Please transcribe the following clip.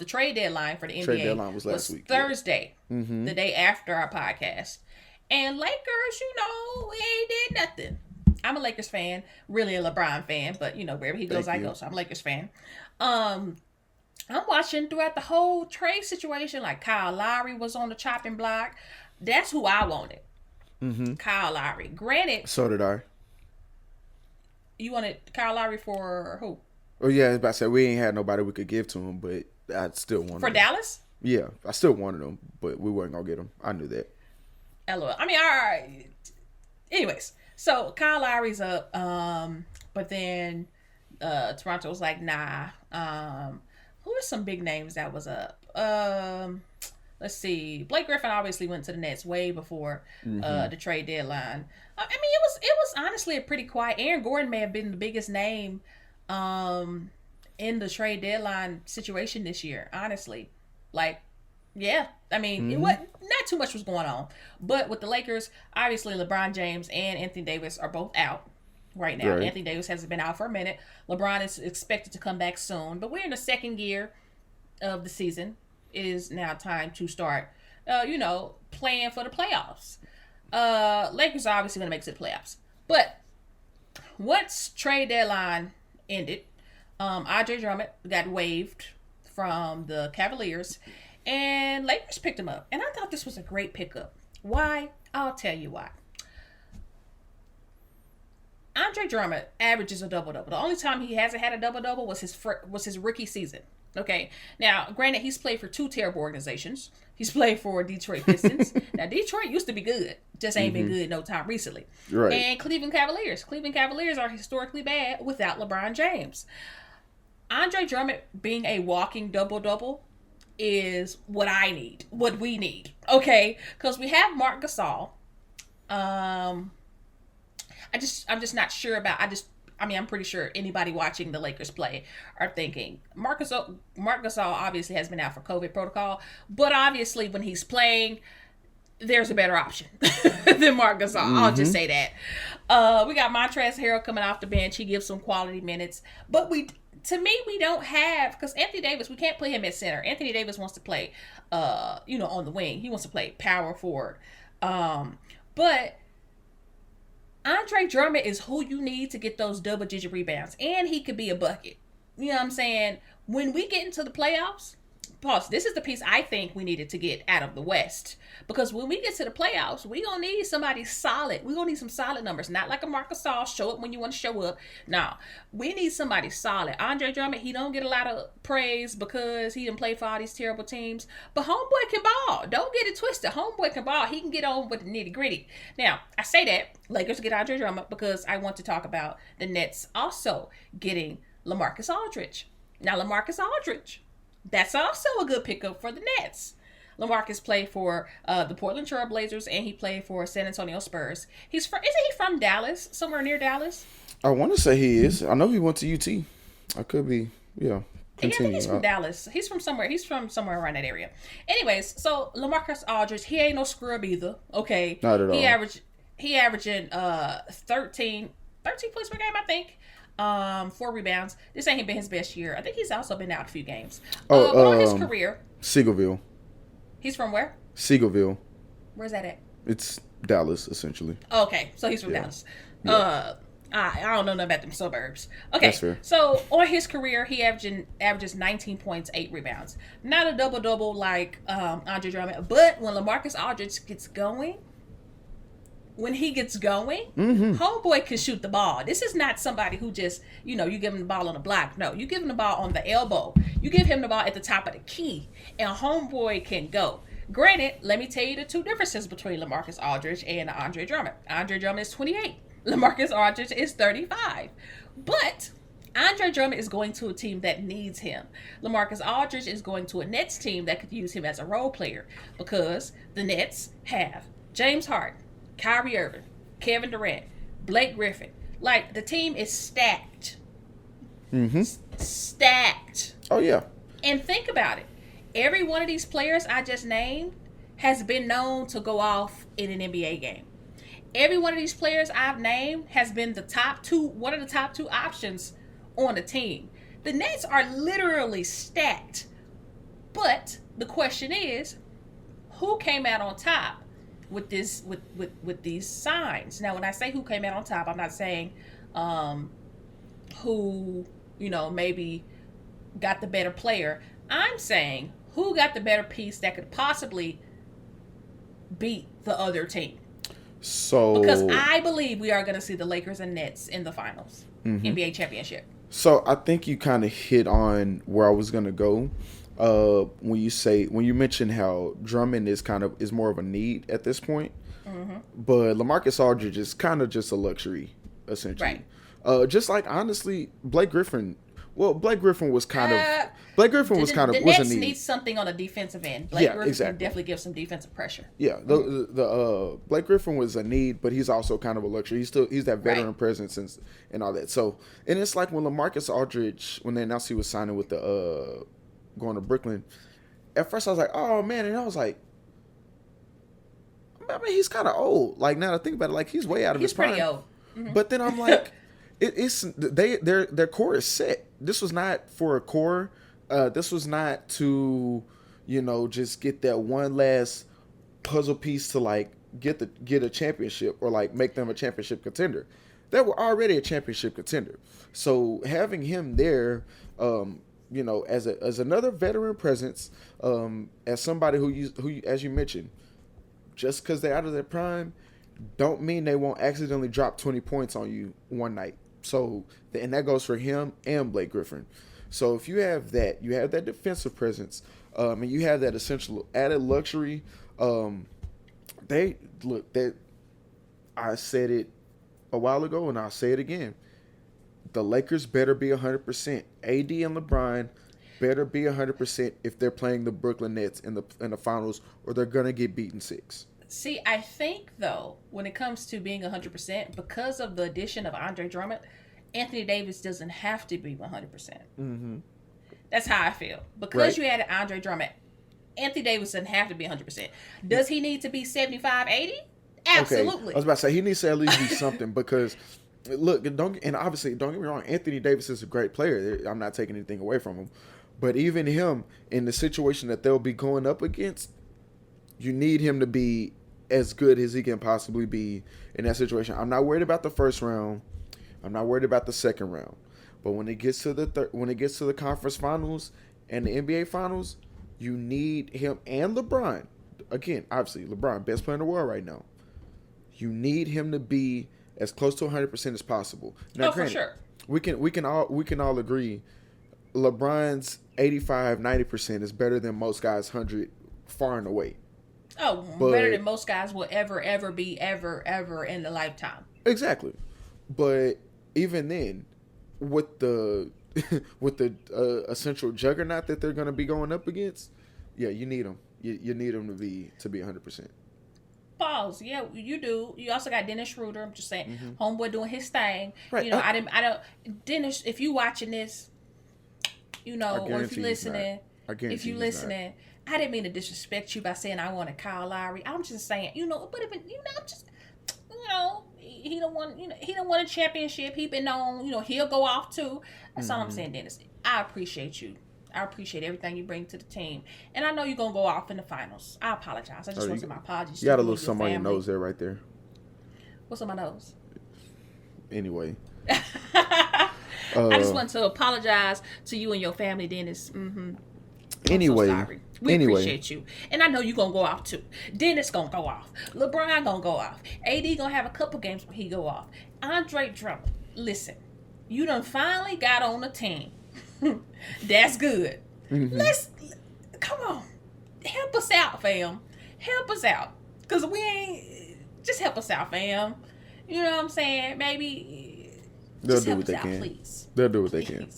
the trade deadline for the NBA trade deadline was last week. Thursday, Mm-hmm. the day after our podcast. And Lakers, ain't did nothing. I'm a Lakers fan, really a LeBron fan, but wherever he goes, I go. So I'm a Lakers fan. I'm watching throughout the whole trade situation. Like Kyle Lowry was on the chopping block. That's who I wanted. Mm-hmm. Kyle Lowry. Granted, So did I. you wanted Kyle Lowry for who? Oh yeah, I was about to say we ain't had nobody we could give to him, but I still wanted For him. Dallas? Yeah, I still wanted him, but we weren't gonna get him. I knew that. LOL. I mean, all right. Anyways, so Kyle Lowry's up, but then Toronto was like, nah. Who are some big names that was up? Let's see. Blake Griffin obviously went to the Nets way before the trade deadline. I mean, it was honestly a pretty quiet. Aaron Gordon may have been the biggest name in the trade deadline situation this year, honestly. Like, yeah. I mean, it wasn't, not too much was going on. But with the Lakers, obviously LeBron James and Anthony Davis are both out right now. Right. Anthony Davis has been out for a minute. LeBron is expected to come back soon. But we're in the second year of the season. It is now time to start, playing for the playoffs. Lakers are obviously going to make it to the playoffs. But once trade deadline ended, Andre Drummond got waived from the Cavaliers, and Lakers picked him up. And I thought this was a great pickup. Why? I'll tell you why. Andre Drummond averages a double-double. The only time he hasn't had a double-double was his rookie season. Okay. Now, granted, he's played for two terrible organizations. He's played for Detroit Pistons. Now, Detroit used to be good. Just ain't been good no time recently. Right. And Cleveland Cavaliers. Cleveland Cavaliers are historically bad without LeBron James. Andre Drummond being a walking double-double is what I need. What we need. Okay? Because we have Marc Gasol. I'm just not sure about. I'm pretty sure anybody watching the Lakers play are thinking Marc Gasol obviously has been out for COVID protocol, but obviously when he's playing, there's a better option than Marc Gasol. I'll just say that. We got Montrezl Harrell coming off the bench. He gives some quality minutes, but we don't have, because Anthony Davis, we can't play him at center. Anthony Davis wants to play, on the wing. He wants to play power forward, but Andre Drummond is who you need to get those double-digit rebounds. And he could be a bucket. You know what I'm saying? When we get into the playoffs, this is the piece I think we needed to get out of the West. Because when we get to the playoffs, we're going to need somebody solid. We're going to need some solid numbers. Not like a Marc Gasol, show up when you want to show up. No, we need somebody solid. Andre Drummond, he don't get a lot of praise because he didn't play for all these terrible teams. But homeboy can ball. Don't get it twisted. Homeboy can ball. He can get on with the nitty gritty. Now, I say that, Lakers get Andre Drummond because I want to talk about the Nets also getting LaMarcus Aldridge. Now, LaMarcus Aldridge, that's also a good pickup for the Nets. LaMarcus played for the Portland Trail Blazers, and he played for San Antonio Spurs. Isn't he from Dallas? Somewhere near Dallas? I want to say he is. I know he went to UT. I could be, yeah. Yeah, I think he's from Dallas. He's from somewhere around that area. Anyways, so LaMarcus Aldridge, he ain't no scrub either. Okay. Not at all. He averaging 13 points per game, I think. 4 rebounds. This ain't been his best year. I think he's also been out a few games. But on his career, Seagoville. He's from where? Seagoville. Where's that at? It's Dallas, essentially. Oh, okay, so he's from Dallas. Yeah. I don't know nothing about them suburbs. Okay, That's fair. So on his career, he averages 19 points, 8 rebounds. Not a double-double like Andre Drummond, but when LaMarcus Aldridge gets going, homeboy can shoot the ball. This is not somebody who just, you give him the ball on the block. No, you give him the ball on the elbow. You give him the ball at the top of the key, and homeboy can go. Granted, let me tell you the two differences between LaMarcus Aldridge and Andre Drummond. Andre Drummond is 28. LaMarcus Aldridge is 35. But Andre Drummond is going to a team that needs him. LaMarcus Aldridge is going to a Nets team that could use him as a role player because the Nets have James Harden, Kyrie Irving, Kevin Durant, Blake Griffin. Like, the team is stacked. Stacked. Oh, yeah. And think about it. Every one of these players I just named has been known to go off in an NBA game. Every one of these players I've named has been one of the top two options on the team. The Nets are literally stacked the question is, who came out on top with this with these signs? Now, when I say who came out on top, I'm not saying who, maybe got the better player. I'm saying who got the better piece that could possibly beat the other team. So because I believe we are going to see the Lakers and Nets in the finals, NBA championship. So I think you kind of hit on where I was going to go. When you mentioned how Drummond is more of a need at this point, but LaMarcus Aldridge is kind of just a luxury, essentially. Right. Just like, honestly, Blake Griffin. Well, Blake Griffin was kind of the Nets need something on the defensive end. Blake Griffin exactly. can definitely give some defensive pressure. Yeah, the Blake Griffin was a need, but he's also kind of a luxury. He's that veteran presence and all that. So, and it's like when LaMarcus Aldridge, when they announced he was signing with the going to Brooklyn, at first I was like, oh man, and I was like, I mean, he's kind of old. Like, now that I think about it, like, he's way out of his prime. He's pretty old. Mm-hmm. But then I'm like, their core is set. This was not for a core. This was not to, just get that one last puzzle piece to like get a championship or like make them a championship contender. They were already a championship contender. So having him there, as another veteran presence, as somebody who as you mentioned, just because they're out of their prime, don't mean they won't accidentally drop 20 points on you one night. So, and that goes for him and Blake Griffin. So if you have that defensive presence, and you have that essential added luxury, I said it a while ago and I'll say it again. The Lakers better be 100%. AD and LeBron better be 100% if they're playing the Brooklyn Nets in the finals, or they're gonna get beaten 6. See, I think, though, when it comes to being 100%, because of the addition of Andre Drummond, Anthony Davis doesn't have to be 100%. Mm-hmm. That's how I feel. Because you added Andre Drummond, Anthony Davis doesn't have to be 100%. Does he need to be 75, 80? Absolutely. Okay. I was about to say, he needs to at least be something because, look, obviously, don't get me wrong, Anthony Davis is a great player. I'm not taking anything away from him. But even him, in the situation that they'll be going up against, you need him to be as good as he can possibly be in that situation. I'm not worried about the first round. I'm not worried about the second round. But when it gets to the conference finals and the NBA finals, you need him and LeBron. Again, obviously, LeBron, best player in the world right now. You need him to be as close to 100% as possible. Now, granted, for sure. We can all agree LeBron's 85, 90% is better than most guys' 100 far and away. Oh, better than most guys will ever be ever in the lifetime. Exactly. But even then, with the essential juggernaut that they're going to be going up against, yeah, you need them. You need them to be 100%. Pause. Yeah, you do. You also got Dennis Schroeder. I'm just saying, homeboy doing his thing. Right. I don't. Dennis, if you watching this, or if you listening, I didn't mean to disrespect you by saying I wanted Kyle Lowry. I'm just saying, but if I'm just, he don't want a championship. He been on, he'll go off too. That's all I'm saying, Dennis. I appreciate you. I appreciate everything you bring to the team, and I know you're gonna go off in the finals. I apologize. I just want to my apologies. You got a little something on your nose there, right there. What's on my nose? Anyway. I just want to apologize to you and your family, Dennis. Anyway, so sorry. We appreciate you. And I know you're going to go off too. Dennis going to go off. LeBron going to go off. AD going to have a couple games where he go off. Andre Drummond, listen, you done finally got on a team. That's good. Come on. Help us out, fam. Help us out. Because just help us out, fam. You know what I'm saying? Maybe they'll do what they can. Please. They'll do what they can.